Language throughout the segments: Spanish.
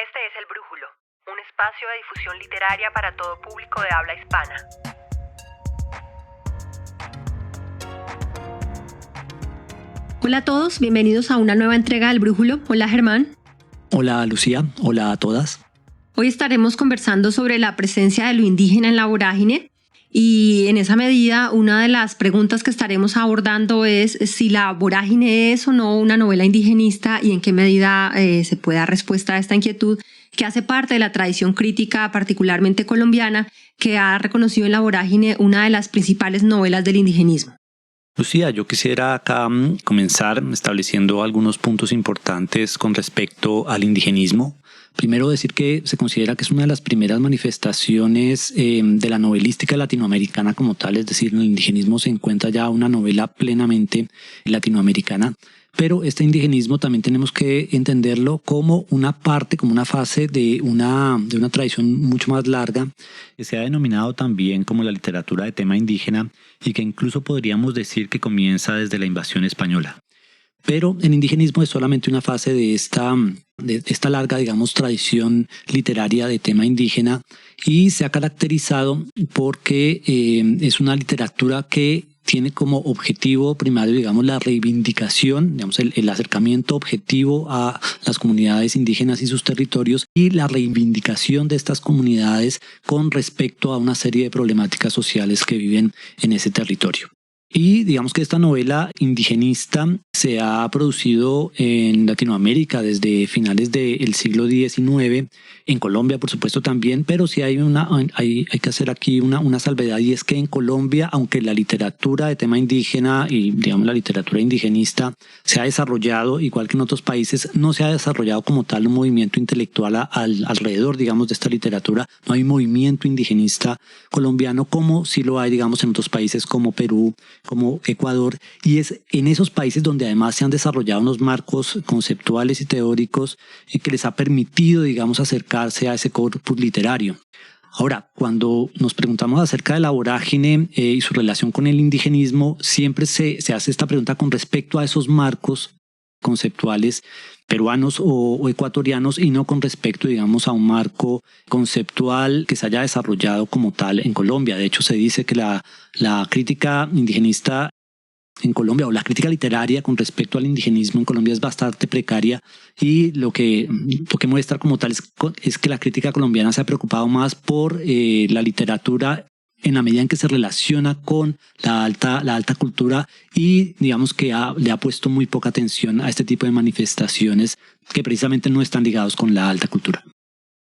Este es El Brújulo, un espacio de difusión literaria para todo público de habla hispana. Hola a todos, bienvenidos a una nueva entrega del Brújulo. Hola Germán. Hola Lucía, hola a todas. Hoy estaremos conversando sobre la presencia de lo indígena en la vorágine y en esa medida una de las preguntas que estaremos abordando es si la vorágine es o no una novela indigenista y en qué medida se puede dar respuesta a esta inquietud que hace parte de la tradición crítica particularmente colombiana que ha reconocido en la vorágine una de las principales novelas del indigenismo. Lucía, yo quisiera acá comenzar estableciendo algunos puntos importantes con respecto al indigenismo. Primero decir que se considera que es una de las primeras manifestaciones de la novelística latinoamericana como tal, es decir, en el indigenismo se encuentra ya una novela plenamente latinoamericana, pero este indigenismo también tenemos que entenderlo como una parte, como una fase de una tradición mucho más larga, que se ha denominado también como la literatura de tema indígena y que incluso podríamos decir que comienza desde la invasión española. Pero el indigenismo es solamente una fase de esta larga, digamos, tradición literaria de tema indígena y se ha caracterizado porque es una literatura que tiene como objetivo primario, digamos, la reivindicación, digamos, el acercamiento objetivo a las comunidades indígenas y sus territorios y la reivindicación de estas comunidades con respecto a una serie de problemáticas sociales que viven en ese territorio. Y digamos que esta novela indigenista se ha producido en Latinoamérica desde finales del siglo XIX, en Colombia por supuesto también, pero sí hay que hacer aquí una salvedad, y es que en Colombia, aunque la literatura de tema indígena y digamos la literatura indigenista se ha desarrollado igual que en otros países, no se ha desarrollado como tal un movimiento intelectual alrededor, digamos, de esta literatura. No hay movimiento indigenista colombiano como sí lo hay, digamos, en otros países como Perú, como Ecuador, y es en esos países donde además se han desarrollado unos marcos conceptuales y teóricos que les ha permitido, digamos, acercarse a ese corpus literario. Ahora, cuando nos preguntamos acerca de la vorágine y su relación con el indigenismo, siempre se hace esta pregunta con respecto a esos marcos conceptuales peruanos o ecuatorianos y no con respecto, digamos, a un marco conceptual que se haya desarrollado como tal en Colombia. De hecho, se dice que la crítica indigenista en Colombia o la crítica literaria con respecto al indigenismo en Colombia es bastante precaria, y lo que muestra como tal es que la crítica colombiana se ha preocupado más por la literatura en la medida en que se relaciona con la alta cultura, y digamos que le ha puesto muy poca atención a este tipo de manifestaciones que precisamente no están ligados con la alta cultura.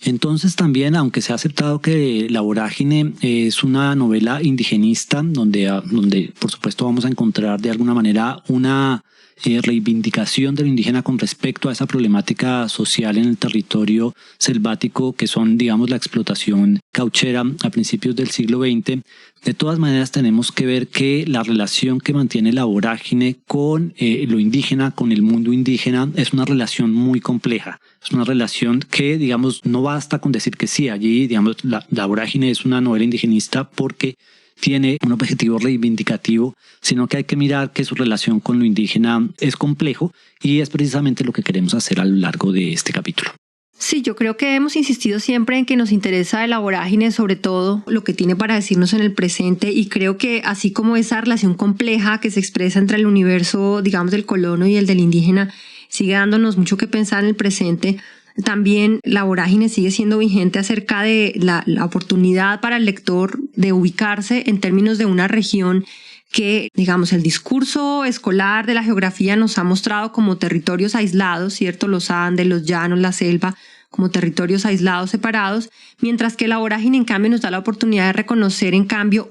Entonces también, aunque se ha aceptado que La Vorágine es una novela indigenista, donde por supuesto vamos a encontrar de alguna manera una reivindicación de lo indígena con respecto a esa problemática social en el territorio selvático que son, digamos, la explotación cauchera a principios del siglo XX, de todas maneras tenemos que ver que la relación que mantiene La Vorágine con lo indígena, con el mundo indígena, es una relación muy compleja. Es una relación que, digamos, no basta con decir que sí, allí, digamos, la Vorágine es una novela indigenista porque tiene un objetivo reivindicativo, sino que hay que mirar que su relación con lo indígena es complejo, y es precisamente lo que queremos hacer a lo largo de este capítulo. Sí, yo creo que hemos insistido siempre en que nos interesa de la vorágine, sobre todo lo que tiene para decirnos en el presente, y creo que así como esa relación compleja que se expresa entre el universo, digamos, del colono y el del indígena, sigue dándonos mucho que pensar en el presente, también la vorágine sigue siendo vigente acerca de la oportunidad para el lector de ubicarse en términos de una región que, digamos, el discurso escolar de la geografía nos ha mostrado como territorios aislados, ¿cierto? Los Andes, los llanos, la selva, como territorios aislados, separados, mientras que la vorágine, en cambio, nos da la oportunidad de reconocer, en cambio,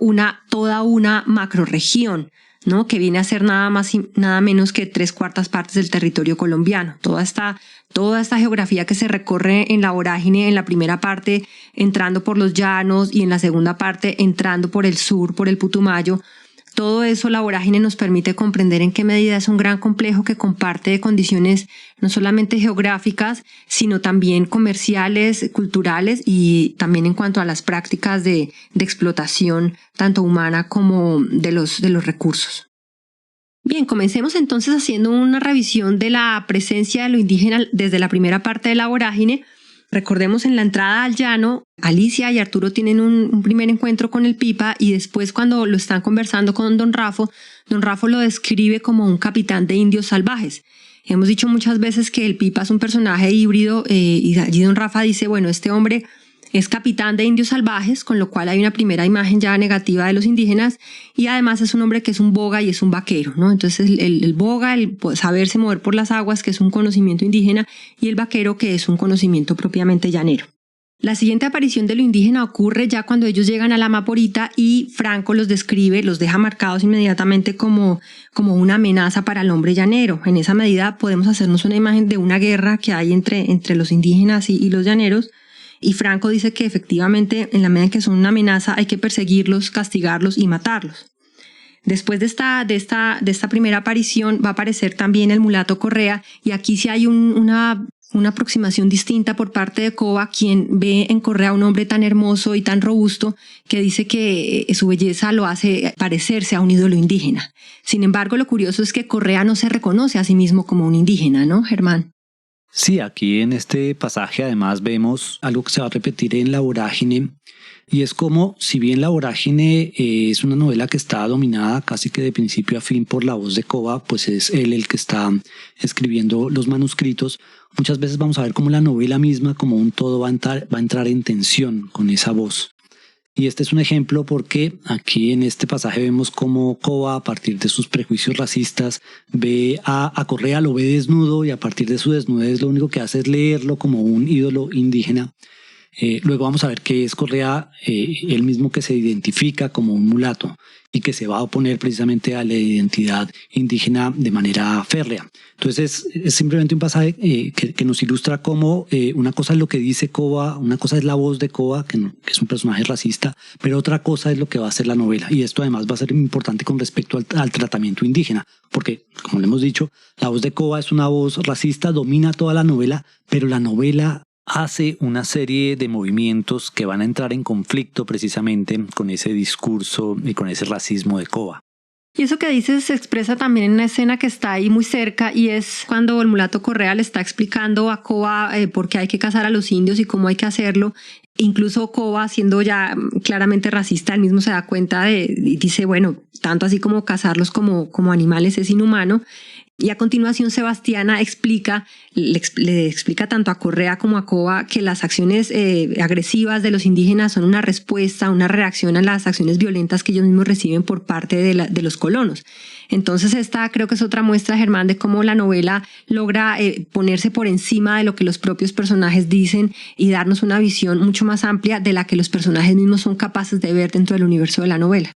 toda una macrorregión, ¿no? Que viene a ser nada más y nada menos que 3/4 partes del territorio colombiano. Toda esta geografía que se recorre en la vorágine, en la primera parte entrando por los llanos y en la segunda parte entrando por el sur, por el Putumayo. Todo eso, la vorágine nos permite comprender en qué medida es un gran complejo que comparte condiciones no solamente geográficas, sino también comerciales, culturales y también en cuanto a las prácticas de explotación, tanto humana como de los recursos. Bien, comencemos entonces haciendo una revisión de la presencia de lo indígena desde la primera parte de la vorágine, Recordemos, en la entrada al llano, Alicia y Arturo tienen un primer encuentro con el Pipa, y después, cuando lo están conversando con Don Rafo lo describe como un capitán de indios salvajes. Hemos dicho muchas veces que el Pipa es un personaje híbrido, y allí Don Rafa dice, bueno, este hombre es capitán de indios salvajes, con lo cual hay una primera imagen ya negativa de los indígenas, y además es un hombre que es un boga y es un vaquero, ¿no? Entonces el boga, el saberse mover por las aguas, que es un conocimiento indígena, y el vaquero, que es un conocimiento propiamente llanero. La siguiente aparición de lo indígena ocurre ya cuando ellos llegan a la Maporita, y Franco los describe, los deja marcados inmediatamente como una amenaza para el hombre llanero. En esa medida podemos hacernos una imagen de una guerra que hay entre los indígenas y los llaneros. Y Franco dice que efectivamente, en la medida en que son una amenaza, hay que perseguirlos, castigarlos y matarlos. Después de esta primera aparición va a aparecer también el mulato Correa, y aquí sí hay una aproximación distinta por parte de Cova, quien ve en Correa un hombre tan hermoso y tan robusto que dice que su belleza lo hace parecerse a un ídolo indígena. Sin embargo, lo curioso es que Correa no se reconoce a sí mismo como un indígena, ¿no, Germán? Sí, aquí en este pasaje además vemos algo que se va a repetir en La Vorágine, y es como, si bien La Vorágine es una novela que está dominada casi que de principio a fin por la voz de Cova, pues es él el que está escribiendo los manuscritos. Muchas veces vamos a ver cómo la novela misma, como un todo, va a entrar en tensión con esa voz. Y este es un ejemplo porque aquí en este pasaje vemos cómo Cova, a partir de sus prejuicios racistas, ve a Correa, lo ve desnudo, y a partir de su desnudez lo único que hace es leerlo como un ídolo indígena. Luego vamos a ver que es Correa él mismo que se identifica como un mulato y que se va a oponer precisamente a la identidad indígena de manera férrea. Entonces es simplemente un pasaje que nos ilustra cómo una cosa es lo que dice Cova, una cosa es la voz de Cova, que es un personaje racista, pero otra cosa es lo que va a hacer la novela. Y esto además va a ser importante con respecto al tratamiento indígena, porque, como le hemos dicho, la voz de Cova es una voz racista, domina toda la novela, pero la novela hace una serie de movimientos que van a entrar en conflicto precisamente con ese discurso y con ese racismo de Cova. Y eso que dices se expresa también en una escena que está ahí muy cerca, y es cuando el mulato Correa le está explicando a Cova por qué hay que cazar a los indios y cómo hay que hacerlo. Incluso Cova, siendo ya claramente racista, él mismo se da cuenta y dice, bueno, tanto así como cazarlos como animales es inhumano. Y a continuación Sebastiana le explica tanto a Correa como a Cova que las acciones agresivas de los indígenas son una respuesta, una reacción a las acciones violentas que ellos mismos reciben por parte de los colonos. Entonces esta creo que es otra muestra, Germán, de cómo la novela logra ponerse por encima de lo que los propios personajes dicen y darnos una visión mucho más amplia de la que los personajes mismos son capaces de ver dentro del universo de la novela.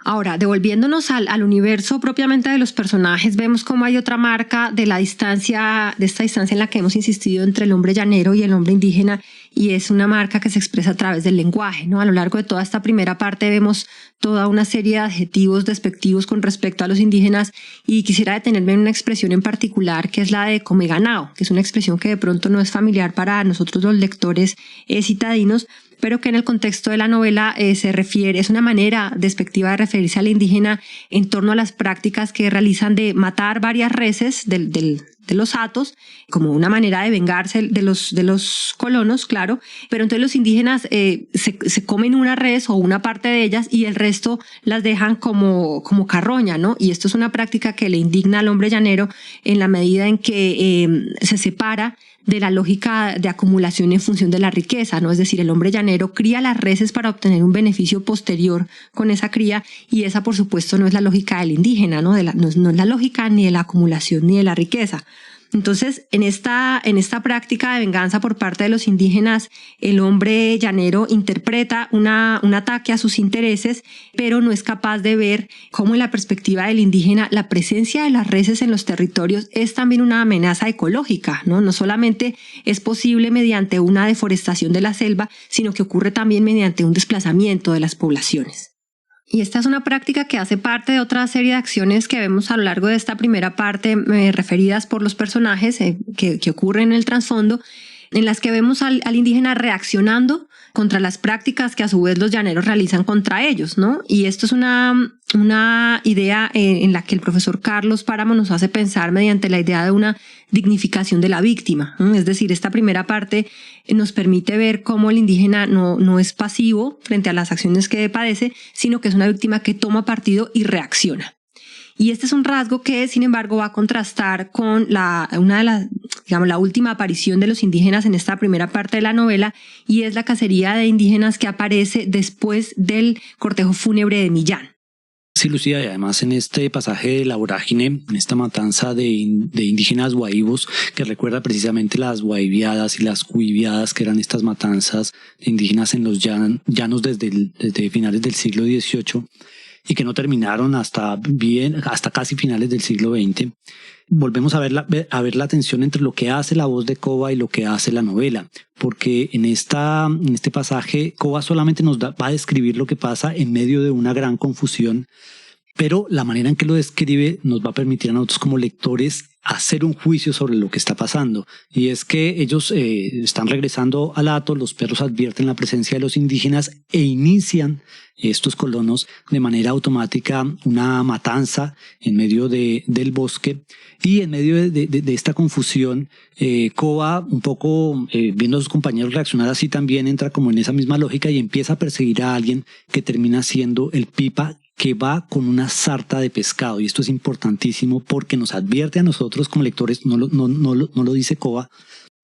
Ahora, devolviéndonos al universo propiamente de los personajes, vemos cómo hay otra marca de esta distancia en la que hemos insistido entre el hombre llanero y el hombre indígena, y es una marca que se expresa a través del lenguaje, ¿no? A lo largo de toda esta primera parte vemos toda una serie de adjetivos despectivos con respecto a los indígenas, y quisiera detenerme en una expresión en particular que es la de come ganado, que es una expresión que de pronto no es familiar para nosotros los lectores citadinos, pero que en el contexto de la novela se refiere, es una manera despectiva de referirse al indígena en torno a las prácticas que realizan de matar varias reses de los hatos, como una manera de vengarse de los colonos, claro, pero entonces los indígenas se comen una res o una parte de ellas y el resto las dejan como carroña, ¿no? Y esto es una práctica que le indigna al hombre llanero en la medida en que se separa de la lógica de acumulación en función de la riqueza, ¿no? Es decir, el hombre llanero cría las reses para obtener un beneficio posterior con esa cría, y esa, por supuesto, no es la lógica del indígena, ¿no? No es la lógica ni de la acumulación ni de la riqueza. Entonces, en esta práctica de venganza por parte de los indígenas, el hombre llanero interpreta un ataque a sus intereses, pero no es capaz de ver cómo en la perspectiva del indígena la presencia de las reses en los territorios es también una amenaza ecológica, ¿no? No solamente es posible mediante una deforestación de la selva, sino que ocurre también mediante un desplazamiento de las poblaciones. Y esta es una práctica que hace parte de otra serie de acciones que vemos a lo largo de esta primera parte, referidas por los personajes que ocurren en el trasfondo, en las que vemos al indígena reaccionando contra las prácticas que a su vez los llaneros realizan contra ellos, ¿no? Y esto es una una idea en la que el profesor Carlos Páramo nos hace pensar mediante la idea de una dignificación de la víctima. Es decir, esta primera parte nos permite ver cómo el indígena no es pasivo frente a las acciones que padece, sino que es una víctima que toma partido y reacciona. Y este es un rasgo que, sin embargo, va a contrastar con la última aparición de los indígenas en esta primera parte de la novela, y es la cacería de indígenas que aparece después del cortejo fúnebre de Millán. Sí, Lucía, y además en este pasaje de la vorágine, en esta matanza de indígenas guaibos, que recuerda precisamente las guaibiadas y las cuiviadas, que eran estas matanzas de indígenas en los llanos desde finales del siglo XVIII, y que no terminaron hasta casi finales del siglo XX. Volvemos a ver la tensión entre lo que hace la voz de Cova y lo que hace la novela, porque en este pasaje Cova solamente va a describir lo que pasa en medio de una gran confusión, pero la manera en que lo describe nos va a permitir a nosotros como lectores hacer un juicio sobre lo que está pasando. Y es que ellos están regresando al hato, los perros advierten la presencia de los indígenas e inician estos colonos de manera automática una matanza en medio del bosque. Y en medio de esta confusión, Cova, un poco viendo a sus compañeros reaccionar así, también entra como en esa misma lógica y empieza a perseguir a alguien que termina siendo el Pipa, que va con una sarta de pescado. Y esto es importantísimo porque nos advierte a nosotros como lectores, no lo dice Cova,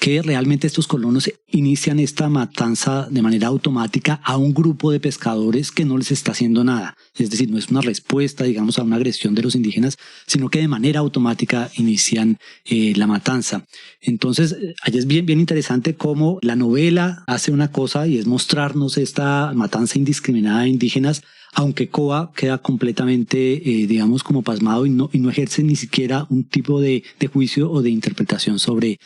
que realmente estos colonos inician esta matanza de manera automática a un grupo de pescadores que no les está haciendo nada. Es decir, no es una respuesta, digamos, a una agresión de los indígenas, sino que de manera automática inician la matanza. Entonces, allí es bien interesante cómo la novela hace una cosa y es mostrarnos esta matanza indiscriminada de indígenas, aunque Cova queda completamente, digamos, como pasmado y no ejerce ni siquiera un tipo de juicio o de interpretación sobre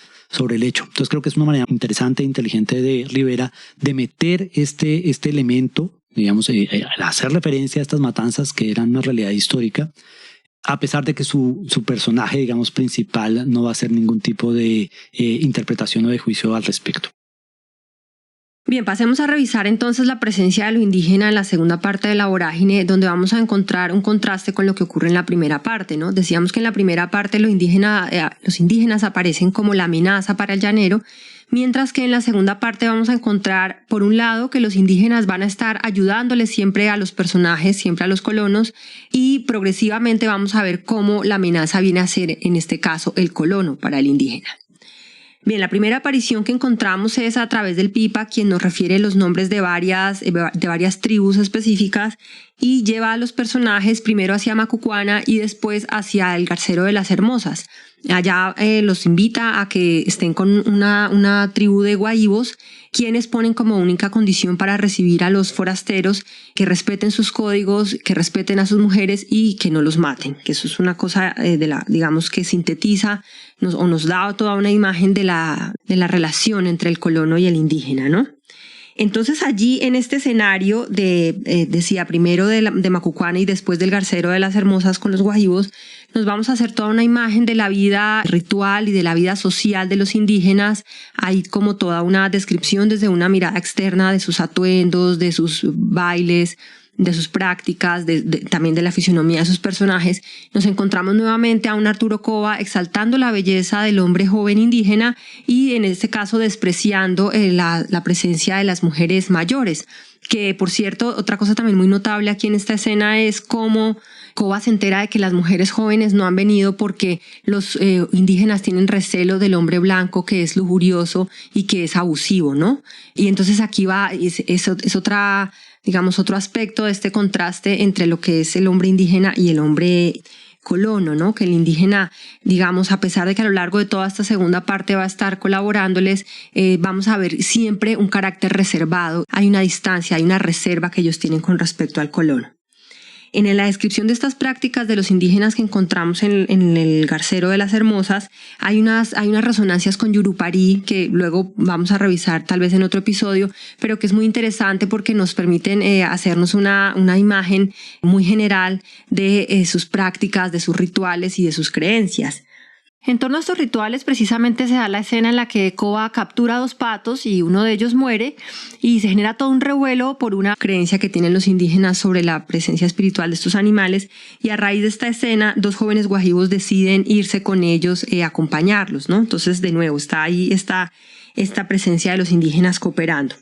el hecho. Entonces creo que es una manera interesante e inteligente de Rivera de meter este elemento, digamos, hacer referencia a estas matanzas que eran una realidad histórica, a pesar de que su personaje, digamos, principal no va a hacer ningún tipo de interpretación o de juicio al respecto. Bien, pasemos a revisar entonces la presencia de lo indígena en la segunda parte de la vorágine, donde vamos a encontrar un contraste con lo que ocurre en la primera parte, ¿no? Decíamos que en la primera parte los indígenas aparecen como la amenaza para el llanero, mientras que en la segunda parte vamos a encontrar, por un lado, que los indígenas van a estar ayudándoles siempre a los personajes, siempre a los colonos, y progresivamente vamos a ver cómo la amenaza viene a ser, en este caso, el colono para el indígena. Bien, la primera aparición que encontramos es a través del Pipa, quien nos refiere los nombres de varias tribus específicas y lleva a los personajes primero hacia Macucuana y después hacia el Garcero de las Hermosas. Allá los invita a que estén con una tribu de guaibos, quienes ponen como única condición para recibir a los forasteros que respeten sus códigos, que respeten a sus mujeres y que no los maten. Que eso es una cosa digamos que sintetiza nos da toda una imagen de la relación entre el colono y el indígena, ¿no? Entonces allí en este escenario decía primero de Macucuana y después del Garcero de las Hermosas con los guajibos, nos vamos a hacer toda una imagen de la vida ritual y de la vida social de los indígenas. Hay como toda una descripción desde una mirada externa de sus atuendos, de sus bailes, de sus prácticas, también de la fisonomía de sus personajes. Nos encontramos nuevamente a un Arturo Cova exaltando la belleza del hombre joven indígena y en este caso despreciando la presencia de las mujeres mayores. Que, por cierto, otra cosa también muy notable aquí en esta escena es cómo Cova se entera de que las mujeres jóvenes no han venido porque los indígenas tienen recelo del hombre blanco que es lujurioso y que es abusivo, ¿no? Y entonces aquí es otra, digamos, otro aspecto de este contraste entre lo que es el hombre indígena y el hombre colono, ¿no? Que el indígena, digamos, a pesar de que a lo largo de toda esta segunda parte va a estar colaborándoles, vamos a ver siempre un carácter reservado. Hay una distancia, hay una reserva que ellos tienen con respecto al colono. En la descripción de estas prácticas de los indígenas que encontramos en el Garcero de las Hermosas, hay unas resonancias con Yurupari que luego vamos a revisar tal vez en otro episodio, pero que es muy interesante porque nos permiten hacernos una imagen muy general de sus prácticas, de sus rituales y de sus creencias. En torno a estos rituales precisamente se da la escena en la que Koba captura 2 patos y uno de ellos muere y se genera todo un revuelo por una creencia que tienen los indígenas sobre la presencia espiritual de estos animales, y a raíz de esta escena 2 jóvenes guajivos deciden irse con ellos a acompañarlos, ¿no? Entonces de nuevo está ahí esta presencia de los indígenas cooperando.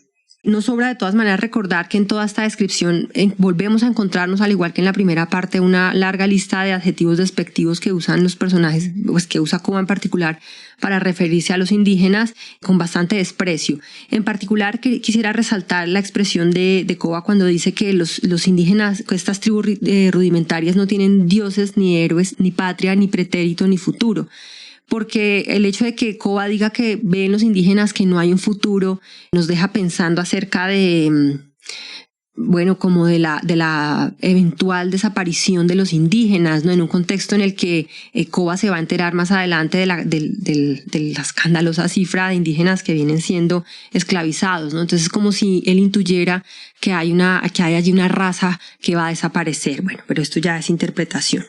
No sobra de todas maneras recordar que en toda esta descripción volvemos a encontrarnos, al igual que en la primera parte, una larga lista de adjetivos despectivos que usan los personajes, pues que usa Koba en particular, para referirse a los indígenas con bastante desprecio. En particular quisiera resaltar la expresión de Koba cuando dice que los indígenas, que estas tribus rudimentarias no tienen dioses, ni héroes, ni patria, ni pretérito, ni futuro. Porque el hecho de que Koba diga que ve en los indígenas que no hay un futuro nos deja pensando acerca de, como de la eventual desaparición de los indígenas, ¿no? En un contexto en el que Koba se va a enterar más adelante de la escandalosa cifra de indígenas que vienen siendo esclavizados, ¿no? Entonces es como si él intuyera que hay allí una raza que va a desaparecer. Bueno, pero esto ya es interpretación.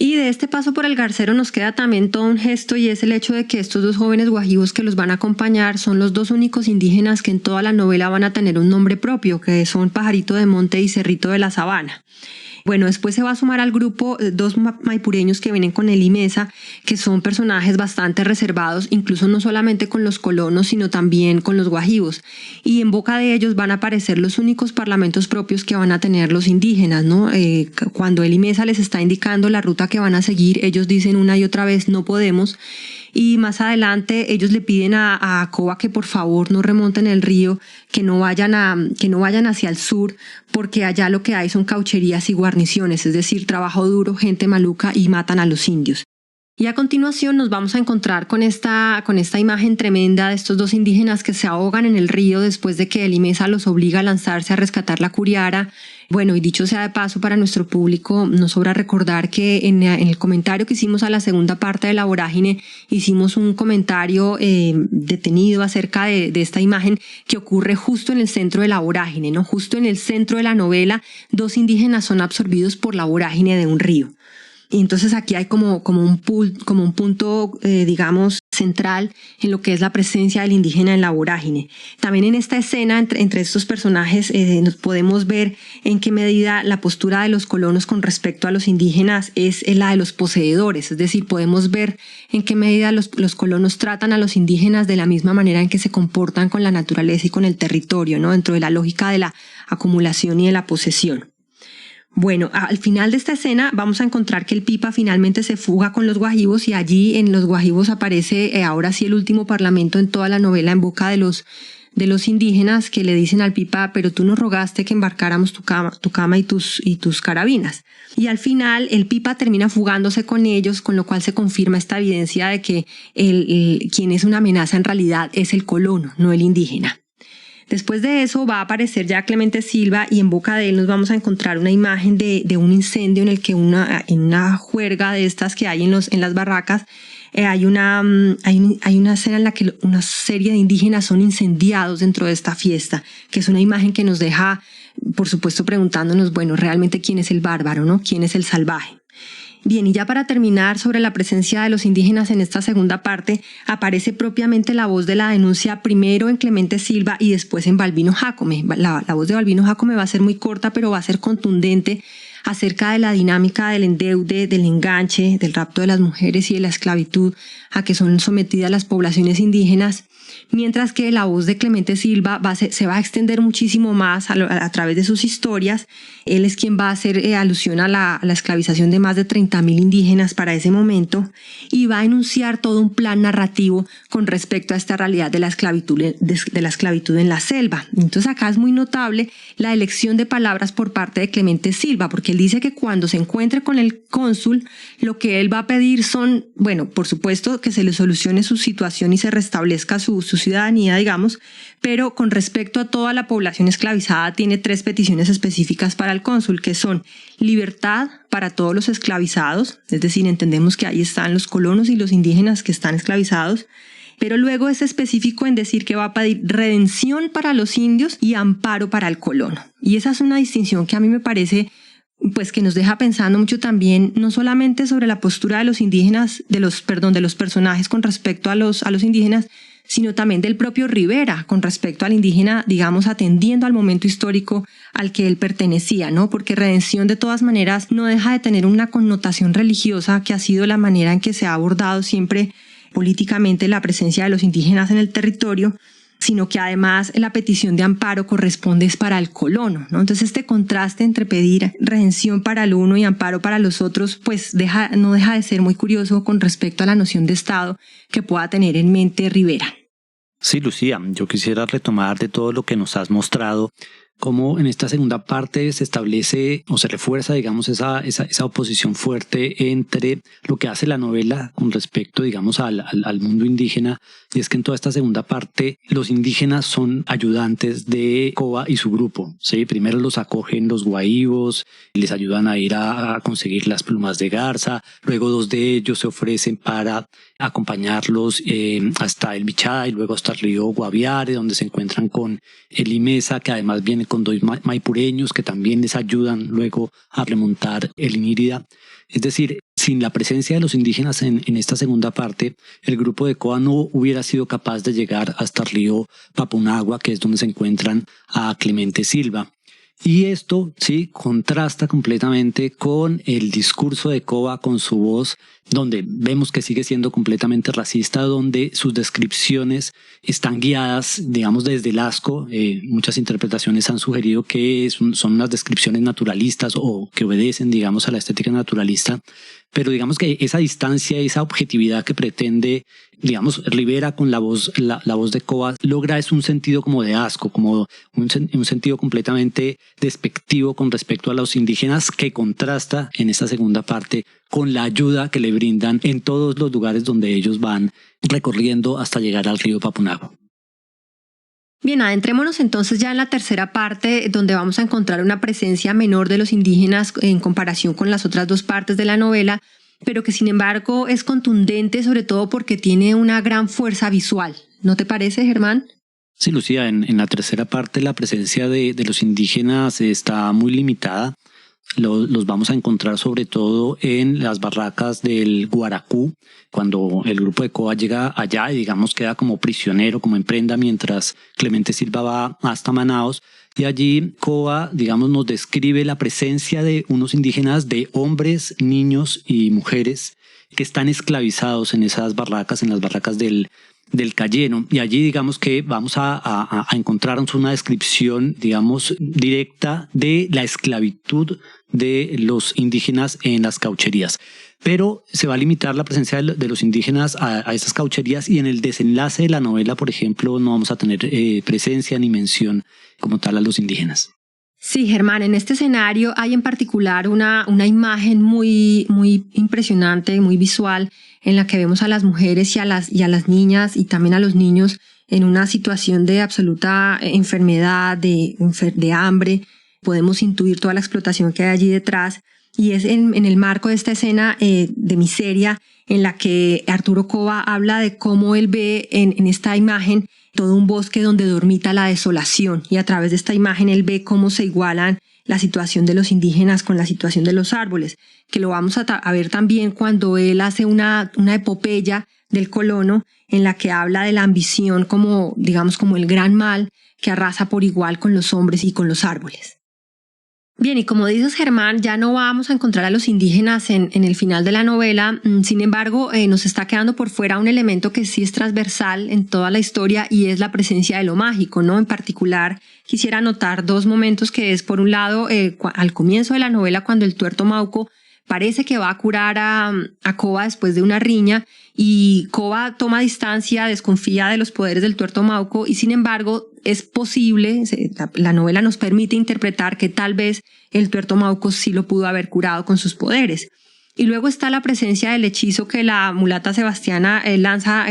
Y de este paso por el garcero nos queda también todo un gesto, y es el hecho de que estos 2 jóvenes guajivos que los van a acompañar son los 2 únicos indígenas que en toda la novela van a tener un nombre propio, que son Pajarito de Monte y Cerrito de la Sabana. Bueno, después se va a sumar al grupo 2 maipureños que vienen con él y Mesa, que son personajes bastante reservados, incluso no solamente con los colonos, sino también con los guajivos. Y en boca de ellos van a aparecer los únicos parlamentos propios que van a tener los indígenas, ¿no? Cuando él y Mesa les está indicando la ruta que van a seguir, ellos dicen una y otra vez, no podemos. Y más adelante ellos le piden a Koba que por favor no remonten el río, que no vayan hacia el sur, porque allá lo que hay son caucherías y guarniciones, es decir, trabajo duro, gente maluca, y matan a los indios. Y a continuación nos vamos a encontrar con esta imagen tremenda de estos 2 indígenas que se ahogan en el río después de que Elimesa los obliga a lanzarse a rescatar la curiara. Bueno, y dicho sea de paso para nuestro público, nos sobra recordar que en el comentario que hicimos a la segunda parte de La Vorágine, hicimos un comentario detenido acerca de esta imagen que ocurre justo en el centro de La Vorágine, ¿no? Justo en el centro de la novela, 2 indígenas son absorbidos por la vorágine de un río. Y entonces aquí hay como un punto, digamos, central en lo que es la presencia del indígena en la vorágine. También en esta escena, entre estos personajes, nos podemos ver en qué medida la postura de los colonos con respecto a los indígenas es la de los poseedores. Es decir, podemos ver en qué medida los colonos tratan a los indígenas de la misma manera en que se comportan con la naturaleza y con el territorio, ¿no? Dentro de la lógica de la acumulación y de la posesión. Bueno, al final de esta escena vamos a encontrar que el Pipa finalmente se fuga con los guajivos, y allí en los guajivos aparece ahora sí el último parlamento en toda la novela en boca de los indígenas, que le dicen al Pipa, pero tú nos rogaste que embarcáramos tu cama y tus carabinas. Y al final el Pipa termina fugándose con ellos, con lo cual se confirma esta evidencia de que quien es una amenaza en realidad es el colono, no el indígena. Después de eso va a aparecer ya Clemente Silva, y en boca de él nos vamos a encontrar una imagen de un incendio en el que en una juerga de estas que hay en las barracas, hay una escena en la que una serie de indígenas son incendiados dentro de esta fiesta, que es una imagen que nos deja, por supuesto, preguntándonos, bueno, realmente quién es el bárbaro, ¿no? ¿Quién es el salvaje? Bien, y ya para terminar, sobre la presencia de los indígenas en esta segunda parte, aparece propiamente la voz de la denuncia primero en Clemente Silva y después en Balbino Jácome. La voz de Balbino Jácome va a ser muy corta, pero va a ser contundente acerca de la dinámica del endeude, del enganche, del rapto de las mujeres y de la esclavitud a que son sometidas las poblaciones indígenas, mientras que la voz de Clemente Silva se va a extender muchísimo más a través de sus historias. Él es quien va a hacer alusión a la esclavización de más de 30.000 indígenas para ese momento, y va a enunciar todo un plan narrativo con respecto a esta realidad de la esclavitud en la selva. Entonces acá es muy notable la elección de palabras por parte de Clemente Silva, porque él dice que cuando se encuentre con el cónsul, lo que él va a pedir son, bueno, por supuesto que se le solucione su situación y se restablezca su ciudadanía, digamos, pero con respecto a toda la población esclavizada tiene 3 peticiones específicas para el cónsul, que son libertad para todos los esclavizados, es decir, entendemos que ahí están los colonos y los indígenas que están esclavizados, pero luego es específico en decir que va a pedir redención para los indios y amparo para el colono. Y esa es una distinción que a mí me parece pues que nos deja pensando mucho también, no solamente sobre la postura de los indígenas, de los personajes con respecto a los indígenas, sino también del propio Rivera con respecto al indígena, digamos, atendiendo al momento histórico al que él pertenecía, ¿no? Porque redención de todas maneras no deja de tener una connotación religiosa, que ha sido la manera en que se ha abordado siempre políticamente la presencia de los indígenas en el territorio, sino que además la petición de amparo corresponde es para el colono, ¿no? Entonces este contraste entre pedir redención para el uno y amparo para los otros, pues no deja de ser muy curioso con respecto a la noción de Estado que pueda tener en mente Rivera. Sí, Lucía, yo quisiera retomar de todo lo que nos has mostrado, cómo en esta segunda parte se establece o se refuerza, digamos, esa oposición fuerte entre lo que hace la novela con respecto, digamos, al mundo indígena. Y es que en toda esta segunda parte los indígenas son ayudantes de Coba y su grupo, ¿sí? Primero los acogen los guaívos, les ayudan a ir a conseguir las plumas de garza, luego 2 de ellos se ofrecen para acompañarlos hasta el Bichada y luego hasta el río Guaviare, donde se encuentran con el Imesa, que además viene con 2 maipureños que también les ayudan luego a remontar el Inírida. Es decir, sin la presencia de los indígenas en esta segunda parte, el grupo de Coba no hubiera sido capaz de llegar hasta el río Papunagua, que es donde se encuentran a Clemente Silva. Y esto sí contrasta completamente con el discurso de Coba, con su voz, donde vemos que sigue siendo completamente racista, donde sus descripciones están guiadas, digamos, desde el asco. Muchas interpretaciones han sugerido que son unas descripciones naturalistas o que obedecen, digamos, a la estética naturalista. Pero digamos que esa distancia, esa objetividad que pretende, digamos, Rivera con la voz de Coba, logra es un sentido como de asco, como un sentido completamente despectivo con respecto a los indígenas, que contrasta en esta segunda parte con la ayuda que le brindan en todos los lugares donde ellos van recorriendo hasta llegar al río Papunagua. Bien, adentrémonos entonces ya en la tercera parte, donde vamos a encontrar una presencia menor de los indígenas en comparación con las otras 2 partes de la novela, pero que sin embargo es contundente, sobre todo porque tiene una gran fuerza visual. ¿No te parece, Germán? Sí, Lucía, en la tercera parte la presencia de los indígenas está muy limitada. Los vamos a encontrar sobre todo en las barracas del Guaracú, cuando el grupo de Coba llega allá y digamos queda como prisionero, como en prenda, mientras Clemente Silva va hasta Manaos. Y allí Coba, digamos, nos describe la presencia de unos indígenas, de hombres, niños y mujeres que están esclavizados en esas barracas, en las barracas del Cayeno, y allí digamos que vamos a encontrarnos una descripción, digamos, directa de la esclavitud de los indígenas en las caucherías. Pero se va a limitar la presencia de los indígenas a esas caucherías, y en el desenlace de la novela, por ejemplo, no vamos a tener presencia ni mención como tal a los indígenas. Sí, Germán, en este escenario hay en particular una imagen muy impresionante, muy visual, en la que vemos a las mujeres y a las niñas y también a los niños en una situación de absoluta enfermedad, de hambre. Podemos intuir toda la explotación que hay allí detrás, y es en el marco de esta escena de miseria en la que Arturo Coba habla de cómo él ve en esta imagen todo un bosque donde dormita la desolación, y a través de esta imagen él ve cómo se igualan la situación de los indígenas con la situación de los árboles, que lo vamos a ver también cuando él hace una epopeya del colono en la que habla de la ambición como, digamos, como el gran mal que arrasa por igual con los hombres y con los árboles. Bien, y como dices, Germán, ya no vamos a encontrar a los indígenas en el final de la novela. Sin embargo, nos está quedando por fuera un elemento que sí es transversal en toda la historia, y es la presencia de lo mágico, ¿no? En particular, quisiera anotar 2 momentos, que es, por un lado, al comienzo de la novela, cuando el tuerto Mauco parece que va a curar a Coba después de una riña, y Coba toma distancia, desconfía de los poderes del tuerto Mauco, y sin embargo es posible, la novela nos permite interpretar que tal vez el tuerto Mauco sí lo pudo haber curado con sus poderes. Y luego está la presencia del hechizo que la mulata Sebastiana le lanza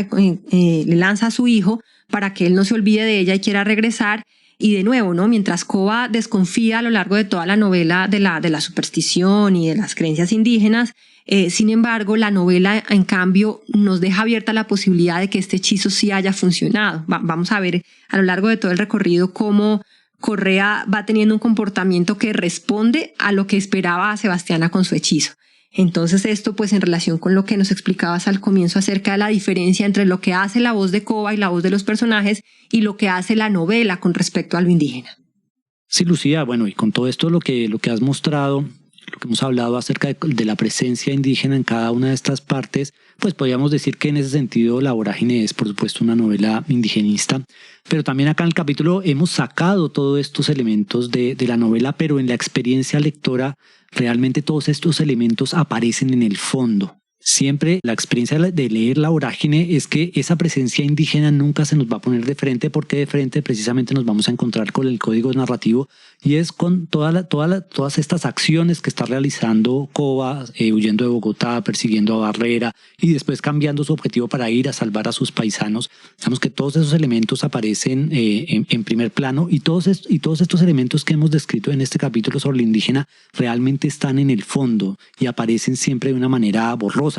a su hijo para que él no se olvide de ella y quiera regresar. Y de nuevo, ¿no? Mientras Coba desconfía a lo largo de toda la novela de la superstición y de las creencias indígenas, sin embargo, la novela, en cambio, nos deja abierta la posibilidad de que este hechizo sí haya funcionado. Vamos a ver a lo largo de todo el recorrido cómo Correa va teniendo un comportamiento que responde a lo que esperaba a Sebastiana con su hechizo. Entonces esto pues en relación con lo que nos explicabas al comienzo acerca de la diferencia entre lo que hace la voz de Cova y la voz de los personajes y lo que hace la novela con respecto a lo indígena. Sí, Lucía, bueno, y con todo esto lo que has mostrado, lo que hemos hablado acerca de la presencia indígena en cada una de estas partes, pues podríamos decir que en ese sentido La Vorágine es por supuesto una novela indigenista, pero también acá en el capítulo hemos sacado todos estos elementos de la novela, pero en la experiencia lectora realmente todos estos elementos aparecen en el fondo. Siempre la experiencia de leer La Vorágine es que esa presencia indígena nunca se nos va a poner de frente, porque de frente precisamente nos vamos a encontrar con el código narrativo y es con todas estas acciones que está realizando Cova, huyendo de Bogotá, persiguiendo a Barrera y después cambiando su objetivo para ir a salvar a sus paisanos. Digamos que todos esos elementos aparecen en primer plano y todos estos elementos que hemos descrito en este capítulo sobre el indígena realmente están en el fondo y aparecen siempre de una manera borrosa.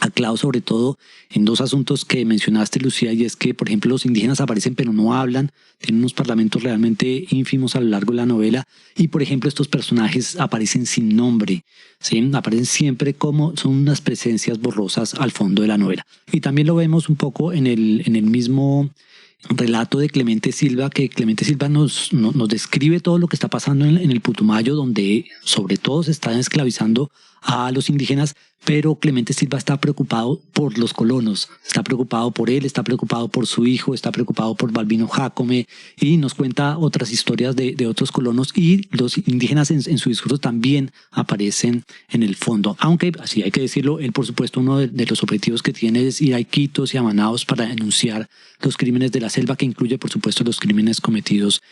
Aclaro sobre todo en dos asuntos que mencionaste, Lucía, y es que, por ejemplo, los indígenas aparecen pero no hablan, tienen unos parlamentos realmente ínfimos a lo largo de la novela, y por ejemplo estos personajes aparecen sin nombre, ¿sí? Aparecen siempre como son unas presencias borrosas al fondo de la novela. Y también lo vemos un poco en el mismo relato de Clemente Silva, que Clemente Silva nos describe todo lo que está pasando en el Putumayo, donde sobre todo se están esclavizando a los indígenas, pero Clemente Silva está preocupado por los colonos, está preocupado por él, está preocupado por su hijo, está preocupado por Balbino Jácome y nos cuenta otras historias de otros colonos, y los indígenas en su discurso también aparecen en el fondo, aunque así hay que decirlo, él por supuesto uno de los objetivos que tiene es ir a Iquitos y a Manaos para denunciar los crímenes de la selva, que incluye por supuesto los crímenes cometidos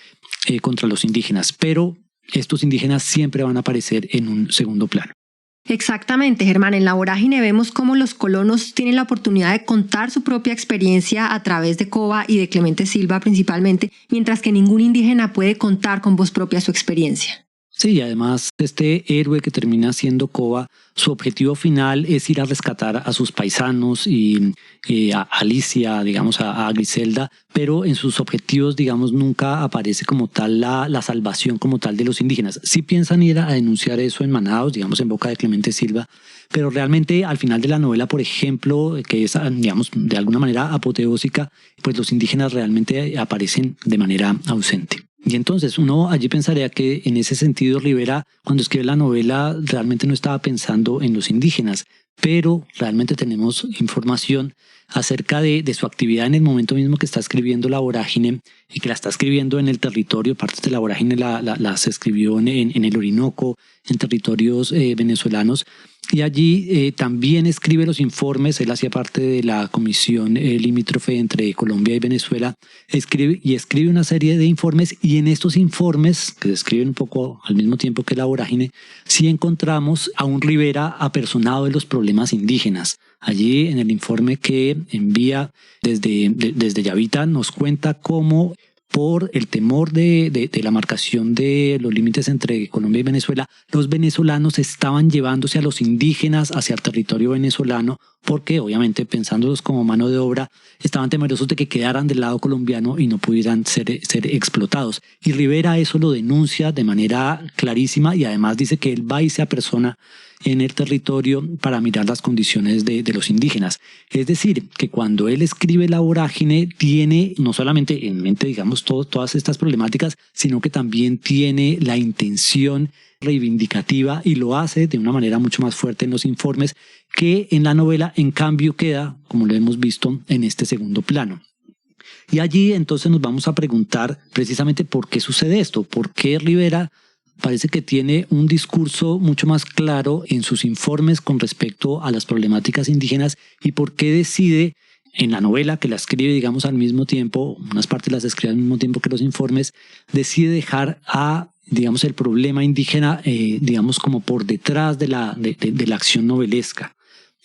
contra los indígenas, pero estos indígenas siempre van a aparecer en un segundo plano. Exactamente, Germán. En La Vorágine vemos cómo los colonos tienen la oportunidad de contar su propia experiencia a través de Cova y de Clemente Silva principalmente, mientras que ningún indígena puede contar con voz propia su experiencia. Sí, y además este héroe que termina siendo Cova, su objetivo final es ir a rescatar a sus paisanos y a Alicia, digamos a Griselda, pero en sus objetivos, digamos, nunca aparece como tal la salvación como tal de los indígenas. Sí piensan ir a denunciar eso en Manaos, digamos en boca de Clemente Silva, pero realmente al final de la novela, por ejemplo, que es, digamos, de alguna manera apoteósica, pues los indígenas realmente aparecen de manera ausente. Y entonces uno allí pensaría que en ese sentido Rivera, cuando escribe la novela, realmente no estaba pensando en los indígenas, pero realmente tenemos información acerca de su actividad en el momento mismo que está escribiendo La Vorágine, y que la está escribiendo en el territorio. Partes de La Vorágine las escribió en el Orinoco, en territorios venezolanos, y allí también escribe los informes. Él hacía parte de la comisión limítrofe entre Colombia y Venezuela, escribe una serie de informes, y en estos informes, que se escriben un poco al mismo tiempo que La Vorágine, sí encontramos a un Rivera apersonado de los problemas indígenas. Allí en el informe que envía desde Yavita nos cuenta cómo, por el temor de la marcación de los límites entre Colombia y Venezuela, los venezolanos estaban llevándose a los indígenas hacia el territorio venezolano, porque obviamente pensándolos como mano de obra, estaban temerosos de que quedaran del lado colombiano y no pudieran ser explotados. Y Rivera eso lo denuncia de manera clarísima, y además dice que él va y se apersona en el territorio para mirar las condiciones de los indígenas. Es decir, que cuando él escribe La Vorágine tiene no solamente en mente, digamos, todas estas problemáticas, sino que también tiene la intención reivindicativa, y lo hace de una manera mucho más fuerte en los informes, que en la novela en cambio queda, como lo hemos visto, en este segundo plano. Y allí entonces nos vamos a preguntar precisamente por qué sucede esto, por qué Rivera parece que tiene un discurso mucho más claro en sus informes con respecto a las problemáticas indígenas, y por qué decide en la novela, que la escribe digamos al mismo tiempo, unas partes las escribe al mismo tiempo que los informes, decide dejar a digamos el problema indígena digamos como por detrás de la acción novelesca.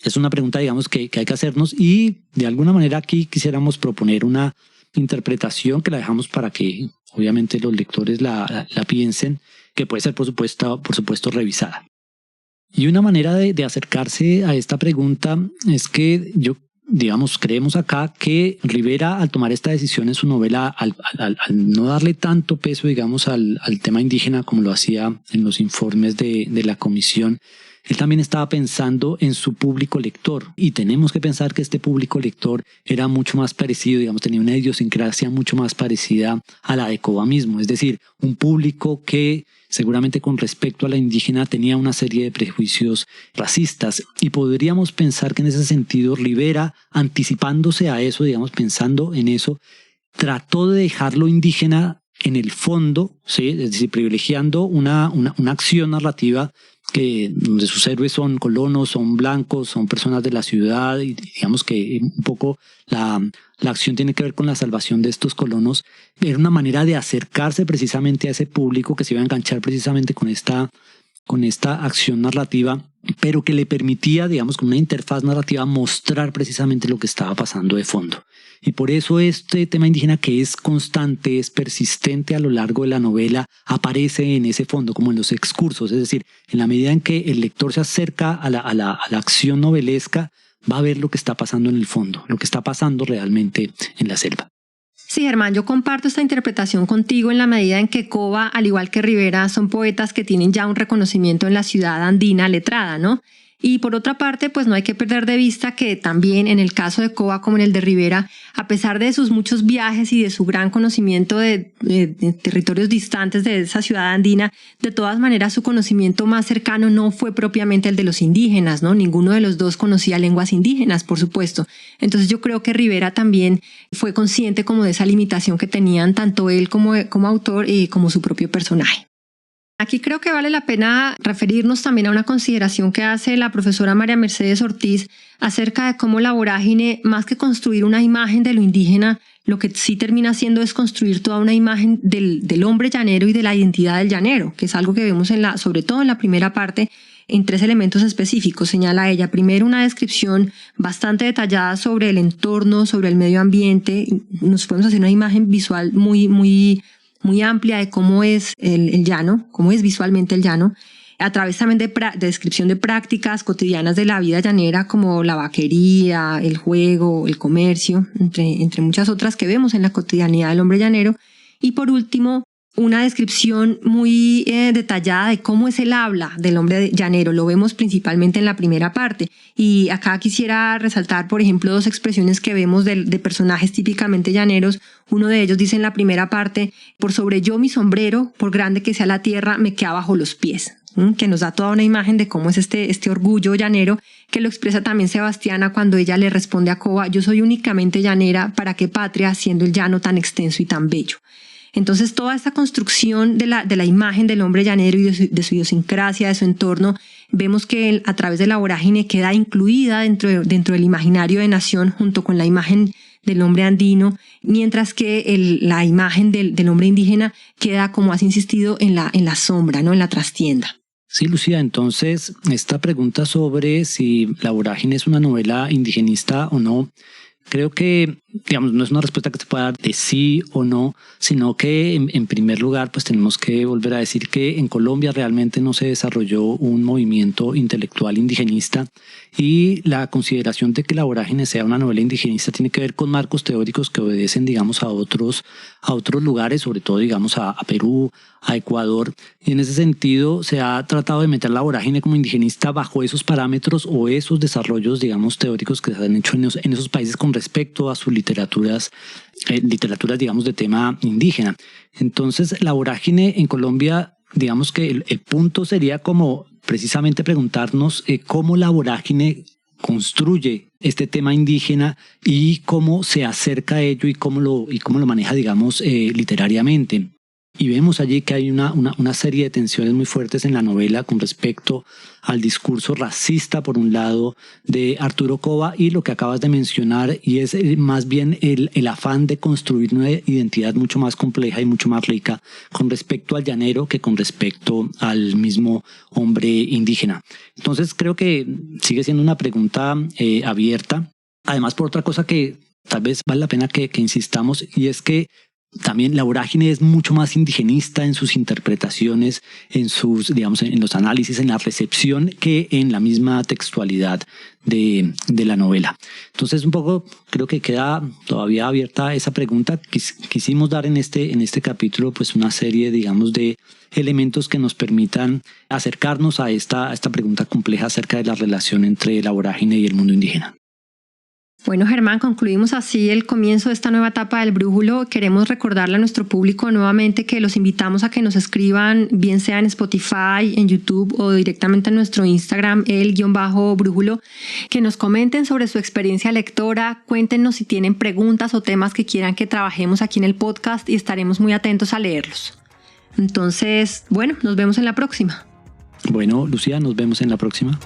Es una pregunta digamos que hay que hacernos, y de alguna manera aquí quisiéramos proponer una interpretación que la dejamos para que obviamente los lectores la piensen, que puede ser por supuesto revisada. Y una manera de acercarse a esta pregunta es que yo digamos, creemos acá que Rivera, al tomar esta decisión en su novela, al no darle tanto peso, digamos, al tema indígena como lo hacía en los informes de la comisión, él también estaba pensando en su público lector, y tenemos que pensar que este público lector era mucho más parecido, digamos, tenía una idiosincrasia mucho más parecida a la de Coba mismo, es decir, un público que seguramente con respecto a la indígena tenía una serie de prejuicios racistas, y podríamos pensar que en ese sentido Rivera, anticipándose a eso, digamos, pensando en eso, trató de dejar lo indígena en el fondo, ¿sí? Es decir, privilegiando una acción narrativa donde sus héroes son colonos, son blancos, son personas de la ciudad, y digamos que un poco la acción tiene que ver con la salvación de estos colonos. Era una manera de acercarse precisamente a ese público que se iba a enganchar precisamente con esta acción narrativa, pero que le permitía, digamos, con una interfaz narrativa, mostrar precisamente lo que estaba pasando de fondo. Y por eso este tema indígena, que es constante, es persistente a lo largo de la novela, aparece en ese fondo, como en los excursos. Es decir, en la medida en que el lector se acerca a la acción novelesca, va a ver lo que está pasando en el fondo, lo que está pasando realmente en la selva. Sí, Germán, yo comparto esta interpretación contigo en la medida en que Coba, al igual que Rivera, son poetas que tienen ya un reconocimiento en la ciudad andina letrada, ¿no? Y por otra parte, pues no hay que perder de vista que también en el caso de Coba como en el de Rivera, a pesar de sus muchos viajes y de su gran conocimiento de territorios distantes de esa ciudad andina, de todas maneras su conocimiento más cercano no fue propiamente el de los indígenas, ¿no? Ninguno de los dos conocía lenguas indígenas, por supuesto. Entonces yo creo que Rivera también fue consciente como de esa limitación que tenían tanto él como autor y como su propio personaje. Aquí creo que vale la pena referirnos también a una consideración que hace la profesora María Mercedes Ortiz acerca de cómo la vorágine, más que construir una imagen de lo indígena, lo que sí termina haciendo es construir toda una imagen del hombre llanero y de la identidad del llanero, que es algo que vemos sobre todo en la primera parte, en 3 elementos específicos, señala ella. Primero, una descripción bastante detallada sobre el entorno, sobre el medio ambiente. Nos podemos hacer una imagen visual muy amplia de cómo es el llano, cómo es visualmente el llano, a través también de descripción de prácticas cotidianas de la vida llanera, como la vaquería, el juego, el comercio, entre muchas otras que vemos en la cotidianidad del hombre llanero. Y por último, una descripción muy detallada de cómo es el habla del hombre llanero. Lo vemos principalmente en la primera parte. Y acá quisiera resaltar, por ejemplo, 2 expresiones que vemos de personajes típicamente llaneros. Uno de ellos dice en la primera parte: por sobre yo mi sombrero, por grande que sea la tierra, me queda bajo los pies. Que nos da toda una imagen de cómo es este orgullo llanero, que lo expresa también Sebastiana cuando ella le responde a Coba: yo soy únicamente llanera, ¿para qué patria, siendo el llano tan extenso y tan bello? Entonces toda esta construcción de la imagen del hombre llanero y de su idiosincrasia, de su entorno, vemos que a través de la vorágine queda incluida dentro del imaginario de nación junto con la imagen del hombre andino, mientras que la imagen del hombre indígena queda, como has insistido, en la sombra, ¿no? En la trastienda. Sí, Lucía, entonces esta pregunta sobre si La vorágine es una novela indigenista o no, creo que, digamos, no es una respuesta que se pueda dar de sí o no, sino que en primer lugar pues tenemos que volver a decir que en Colombia realmente no se desarrolló un movimiento intelectual indigenista, y la consideración de que La vorágine sea una novela indigenista tiene que ver con marcos teóricos que obedecen, digamos, a otros lugares, sobre todo, digamos, a Perú, a Ecuador, y en ese sentido se ha tratado de meter La vorágine como indigenista bajo esos parámetros o esos desarrollos, digamos, teóricos que se han hecho en esos países con respecto a sus literaturas, digamos, de tema indígena. Entonces, La vorágine en Colombia, digamos que el punto sería como precisamente preguntarnos cómo La vorágine construye este tema indígena y cómo se acerca a ello y cómo lo maneja, digamos, literariamente. Y vemos allí que hay una serie de tensiones muy fuertes en la novela con respecto al discurso racista, por un lado, de Arturo Coba, y lo que acabas de mencionar, y es más bien el afán de construir una identidad mucho más compleja y mucho más rica con respecto al llanero que con respecto al mismo hombre indígena. Entonces creo que sigue siendo una pregunta abierta. Además, por otra cosa que tal vez vale la pena que insistamos, y es que También la vorágine es mucho más indigenista en sus interpretaciones, en los análisis, en la recepción, que en la misma textualidad de la novela. Entonces, un poco creo que queda todavía abierta esa pregunta. Quisimos dar en este capítulo pues una serie, digamos, de elementos que nos permitan acercarnos a esta pregunta compleja acerca de la relación entre la vorágine y el mundo indígena. Bueno, Germán, concluimos así el comienzo de esta nueva etapa del Brújulo. Queremos recordarle a nuestro público nuevamente que los invitamos a que nos escriban, bien sea en Spotify, en YouTube o directamente en nuestro Instagram, el_Brújulo, que nos comenten sobre su experiencia lectora, cuéntenos si tienen preguntas o temas que quieran que trabajemos aquí en el podcast y estaremos muy atentos a leerlos. Entonces, bueno, nos vemos en la próxima. Bueno, Lucía, nos vemos en la próxima.